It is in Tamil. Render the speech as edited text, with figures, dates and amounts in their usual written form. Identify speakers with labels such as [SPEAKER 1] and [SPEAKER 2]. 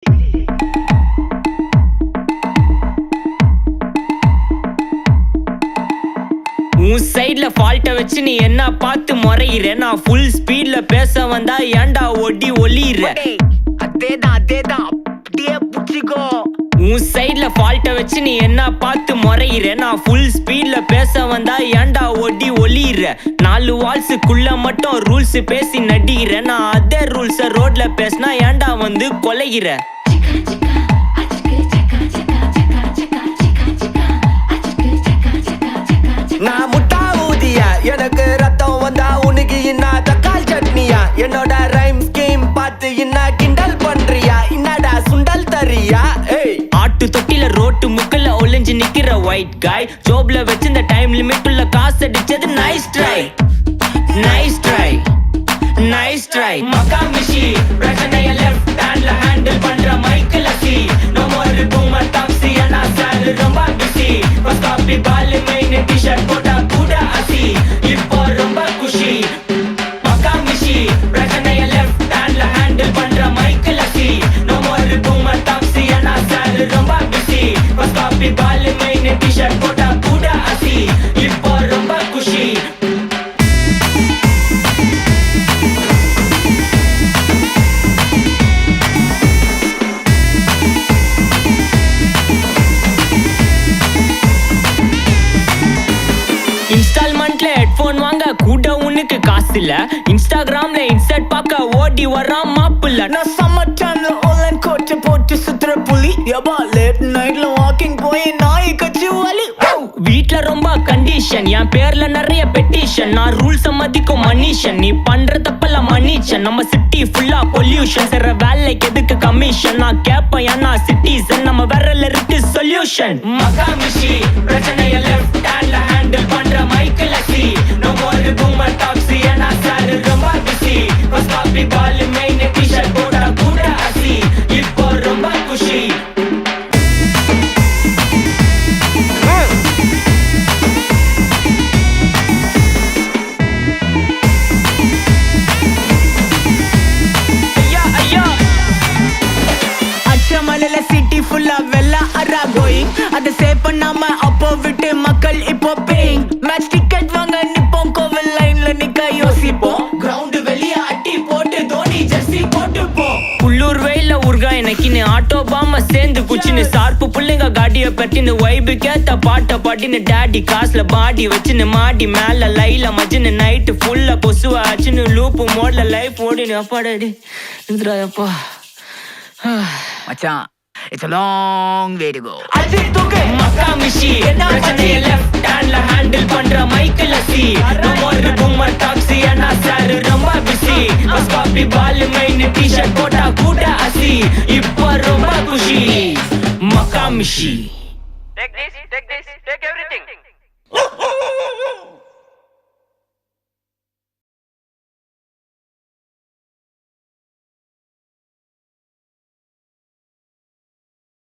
[SPEAKER 1] உன் சைட்ல ஃபால்ட்ட வச்சு நீ என்ன பார்த்து முறையிற. நான் ஃபுல் ஸ்பீட்ல பேச வந்தா ஏன்டா ஒடி ஒளியிற.
[SPEAKER 2] அதேதான் அப்படியே புடிச்சுக்கோ.
[SPEAKER 1] உன் சைட்ல ஃபால்ட்ட வச்சு நீ என்ன பார்த்து முறையிற. நான் ஃபுல் ஸ்பீட்ல பேச வந்தா ஏன்டா ஒடி ஒளியிற. 4 வால்ஸுக்குள்ள மட்டும் ரூல்ஸ் பேசி நடிகிற. நான் அதே ரூல்ஸ ரோட்ல பேசினா ஏன்டா வந்து கொலைகிற.
[SPEAKER 2] நான் முட்டா ஊதியா, எனக்கு ரத்தம் வந்தா உனக்கு இன்னா தக்காளி சட்னியா. என்னோட ரைம் ஸ்கீம் பார்த்து இன்னா கிண்டல் பண்றியா. என்னடா சுண்டல் தரியா.
[SPEAKER 1] ஆட்டு தொட்டில ரோட்டு முக்கல ஒளிஞ்சு நிக்கிற ஒயிட் காய். ஜோப்ல வச்சிருந்த டைம் லிமிட் உள்ள காசு அடிச்சது nice try, nice try, nice try. மக்கா மிஷி பிரச்சனைய லெஃப்ட் ஹேண்ட்ல ஹேண்டில் பண்ற Michael C. No more boomer taxi அண்ணா சார் ரொம்ப பிஸி. ஃபர்ஸ்ட் காப்பி பால் மெயின் டி-ஷர்ட் போட்டா கூட அசி. இப்போ ரொம்ப குஷி. மக்கா மிஷி பிரச்சனைய லெஃப்ட் ஹேண்ட்ல ஹேண்டில் பண்ற Michael C. No more boomer taxi அண்ணா சார் ரொம்ப பிஸி. ஃபர்ஸ்ட் காப்பி பால் மெயின் டி-ஷர்ட் போட்டா கூட அசி. இப்போ ரொம்ப குஷி. இன்ஸ்டால்மெண்ட்ல ஹெட்போன் வாங்க கூட உனக்கு காசு இல்ல. இன்ஸ்டாகிராம்ல இன்ஸ்டன்ட் பார்க்க ஓடி வரான் மாப்பிள்ள.
[SPEAKER 2] நான் சம்மர் டைம்ல ஆன்லைன் கோட் போட்டு சுத்துற புலி. யப்பா லேட் நைட்ல வாக்கிங் போய் நாய் கச்சி வலி.
[SPEAKER 1] வீட்ல ரொம்ப கண்டிஷன், என் பேர்ல நிறைய பெட்டிஷன். நான் ரூல்ஸ் மதிக்கும் மனுஷன், நீ பண்ற தப்பெல்லாம் மன்னிச்சன். நம்ம சிட்டி ஃபுல்லா பொல்யூஷன், செய்ற வேலைக்கு எதுக்கு கமிஷன். நான் கேப்பேன் ஏன்னா சிட்டிசன், நம்ம விரல்ல இருக்கு சொல்யூஷன். மகாமிஷி பிரச்சனைய லெஃப்ட் ஹேண்ட்ல ஹேண்டில் பண்ற Michael C. No more boomer taxi அண்ணா சார் ரொம்ப பிஸி. ஃபர்ஸ்ட் காப்பி பால் மெயின் டி-ஷர்ட் போட்டா கூட அசி. இப்போ ரொம்ப குஷி.
[SPEAKER 2] மலையில சிட்டி ஃபுல்லா வெள்ளா அரா கோயிங். அதை சேவ் பண்ணாம அப்போ விட்டு மக்கள் இப்போ பேயிங். மேட்ச் டிக்கெட் வாங்க நிப்போம், கோவில் லைன்ல நிக்க யோசிப்போம். கிரவுண்ட் வெளிய அட்டி போட்டு தோனி ஜெர்சி போட்டு போ.
[SPEAKER 1] உள்ளூர் வெயில உருகா எனக்குன்னு ஆட்டோ பாம சேர்ந்து குச்சின்னு. சார்பு புள்ளைங்க காடிய பட்டின்னு வைபு கேத்த பாட்ட பாட்டின்னு. டாடி காசுல பாடி வச்சுன்னு மாடி மேல லைல மஜின்னு. நைட்டு ஃபுல்லா கொசுவா ஆச்சுன்னு லூப்பு மோட்ல லைஃப் ஓடினு. அப்பாடாடி இந்திராயப்பா
[SPEAKER 2] மச்சான், it's a long way to go.
[SPEAKER 1] மக்கா மிஷி பிரச்சனைய லெஃப்ட் ஹேண்ட்ல ஹேண்டில் பண்ற Michael C. No more boomer taxi அண்ணா சார் ரொம்ப பிஸி. ஃபர்ஸ்ட் காப்பி பால் மெயின் டி-ஷர்ட் போட்டா கூட அசி. இப்போ ரொம்ப குஷி. மக்கா மிஷி.
[SPEAKER 3] Take this, take everything.